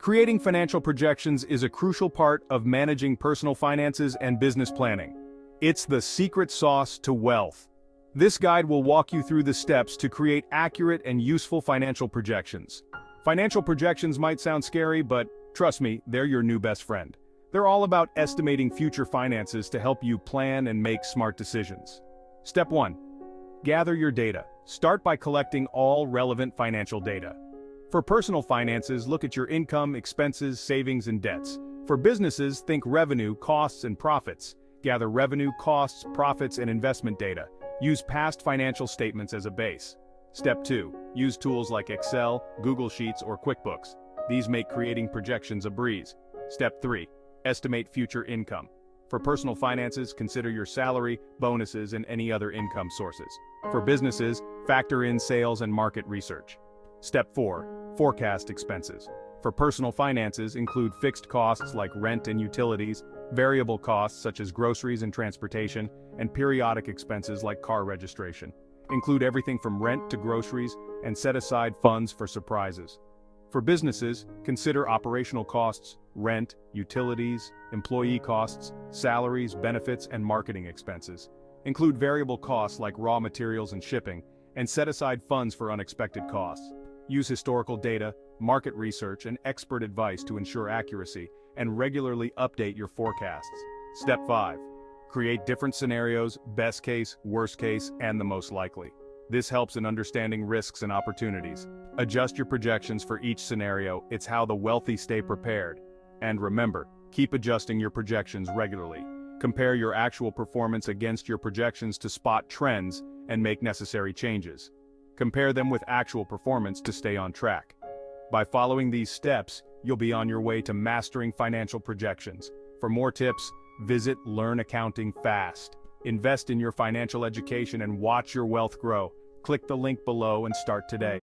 Creating financial projections is a crucial part of managing personal finances and business planning. It's the secret sauce to wealth. This guide will walk you through the steps to create accurate and useful financial projections. Financial projections might sound scary, but trust me, they're your new best friend. They're all about estimating future finances to help you plan and make smart decisions. Step 1. Gather your data. Start by collecting all relevant financial data. For personal finances, look at your income, expenses, savings, and debts. For businesses, think revenue, costs, and profits. Gather revenue, costs, profits, and investment data. Use past financial statements as a base. Step 2. Use tools like Excel, Google Sheets, or QuickBooks. These make creating projections a breeze. Step 3. Estimate future income. For personal finances, consider your salary, bonuses, and any other income sources. For businesses, factor in sales and market research. Step 4. Forecast expenses. For personal finances, include fixed costs like rent and utilities, variable costs such as groceries and transportation, and periodic expenses like car registration. Include everything from rent to groceries and set aside funds for surprises. For businesses, consider operational costs, rent, utilities, employee costs, salaries, benefits, and marketing expenses. Include variable costs like raw materials and shipping, and set aside funds for unexpected costs. Use historical data, market research, and expert advice to ensure accuracy, and regularly update your forecasts. Step 5. Create different scenarios, best case, worst case, and the most likely. This helps in understanding risks and opportunities. Adjust your projections for each scenario. It's how the wealthy stay prepared. And remember, keep adjusting your projections regularly. Compare your actual performance against your projections to spot trends and make necessary changes. Compare them with actual performance to stay on track. By following these steps, you'll be on your way to mastering financial projections. For more tips, visit Learn Accounting Fast. Invest in your financial education and watch your wealth grow. Click the link below and start today.